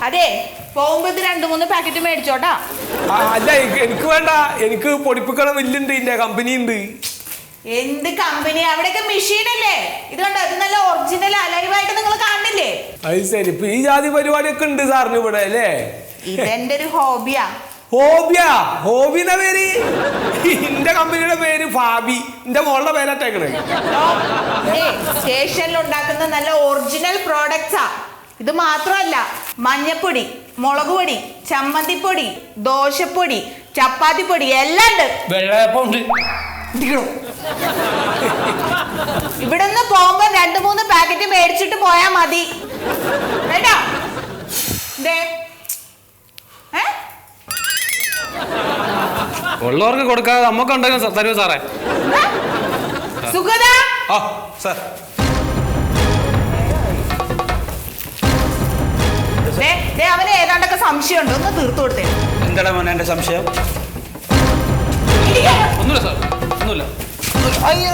അതെ പോകുമ്പോ ഇത് 2-3 പാക്കറ്റ് മേടിച്ചോട്ടാ. അല്ല എനിക്ക് വേണ്ട, എനിക്ക് പൊടിപ്പിക്കണ മില്ലുണ്ട്, ഇന്റെ കമ്പനി ഉണ്ട്. എന്ത് കമ്പനി? അവിടെയൊക്കെ മെഷീൻ അല്ലേ. ഇത് കണ്ടോ, ഇത് നല്ല ഒറിജിനൽ അലൈവായിട്ട് നിങ്ങൾ കാണുന്നില്ലേ? അത് ശരി, ഇപ്പൊ ഈ ജാതി പരിപാടിയൊക്കെ ഉണ്ട് സാറിന് ഇവിടെ അല്ലേ? ഇതെന്റെ ഒരു ഹോബിയാ. ഹോബിയാ? ഹോബിന്റെ പേര്? എന്റെ കമ്പനിയുടെ പേര് ഫാബി. എന്റെ മോളുടെ പേരറ്റേക്കണേ. സ്റ്റേഷനിൽ ഉണ്ടാക്കുന്ന നല്ല ഒറിജിനൽ പ്രോഡക്ട്സാ. ഇത് മാത്രമല്ല, മഞ്ഞപ്പൊടി, മുളക് പൊടി, ചമ്മന്തിപ്പൊടി, ദോശപ്പൊടി, ചപ്പാത്തിപ്പൊടി എല്ലാം ഉണ്ട്. വെള്ളയപ്പമുണ്ട്. ഇവിടുന്ന് പോകുമ്പോ 2-3 പാക്കറ്റ് മേടിച്ചിട്ട് പോയാ മതി കേട്ടോ. ഉള്ളവർക്ക് കൊടുക്കാതെ നമുക്ക് ഉണ്ടെങ്കിൽ തരൂ സാറേ. സുഗത. സാർ അവന് ഏതാണ്ടൊക്കെ സംശയമുണ്ട്, ഒന്ന് തീർത്തു കൊടുത്തേ. എന്താണ് മോനെ എന്റെ സംശയം? ഒന്നുമില്ല സാർ, ഒന്നുമില്ല. അയ്യോ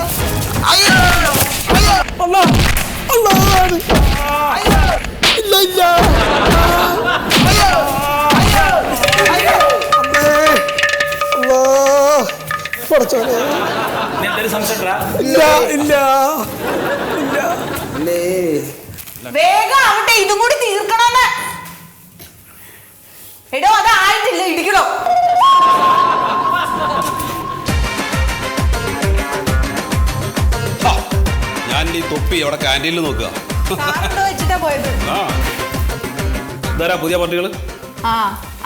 വേഗം ആവട്ടെ, ഇതും കൂടി തീർക്കണമെന്ന്. എടോ അതായിട്ടില്ല, ഇടിക്കണോ? ഞാൻ ഈ തൊപ്പി അവിടെ ക്യാൻറ്റീനിൽ നോക്കുക. വെച്ചിട്ടാ പോയത്. ഇതാരാ പുതിയ പട്ടികള്?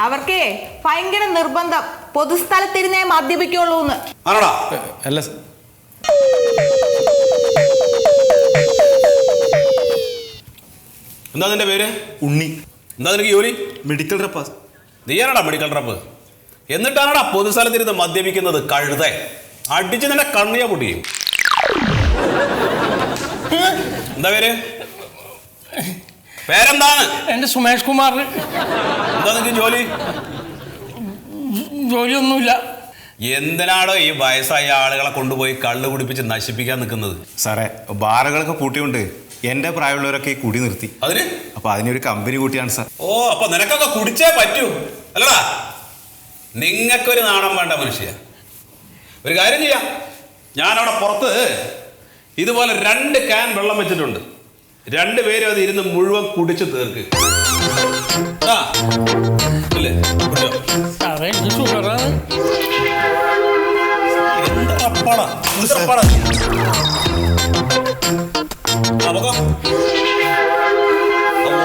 അവർക്കേ ഭയങ്കര നിർബന്ധം പൊതുസ്ഥലത്തിരുന്നേ മദ്യപിക്കുള്ളൂ. ആണോടാ? അല്ല, എന്താ നിന്റെ പേര്? ഉണ്ണി. എന്താ നിനക്ക് ജോലി? Medical rep. നീയാണോടാ മെഡിക്കൽ റെപ്പ്? എന്നിട്ടാണോടാ പൊതുസ്ഥലത്തിരുന്ന് മദ്യപിക്കുന്നത്? കഴുതേ, അടിച്ച് നിന്റെ കണ്ണിയാ പൊട്ടിയും. എന്താ പേര്? പേരെന്താണ്? എന്റെ സുമേഷ് കുമാർ. എന്താ നിനക്ക് ജോലി? ജോലിയൊന്നുമില്ല. എന്തിനാണോ ഈ വയസ്സായ ആളുകളെ കൊണ്ടുപോയി കള്ളു കുടിപ്പിച്ച് നശിപ്പിക്കാൻ നിൽക്കുന്നത്? സാറേ, ബാറുകളൊക്കെ പൂട്ടിയുണ്ട്. എന്റെ പ്രായമുള്ളവരൊക്കെ ഈ കുടി നിർത്തി. അതിന് അപ്പൊ അതിനൊരു കമ്പനി കൂട്ടിയാണ് സാർ. ഓ, അപ്പൊ നിനക്കൊക്കെ കുടിച്ചേ പറ്റൂ അല്ലടാ? നിങ്ങൾക്കൊരു നാണം വേണ്ട മനുഷ്യ. ഒരു കാര്യം ചെയ്യാം, ഞാനവിടെ പുറത്ത് ഇതുപോലെ 2 ക്യാൻ വെള്ളം വെച്ചിട്ടുണ്ട്. 2 പേരും അത് ഇരുന്ന് മുഴുവൻ കുടിച്ച് തീർക്ക്. ഇല്ലേ?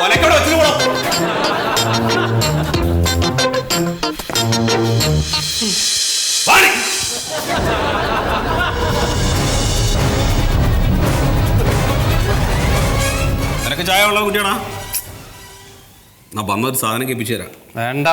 ഒലക്കോടെ വെച്ചിട്ട് പോണം. നിനക്ക് ചായ വെള്ളം കുട്ടിയാണോ? ഞാൻ വന്നൊരു സാധനം കേൾപ്പിച്ചു തരാം. വേണ്ട.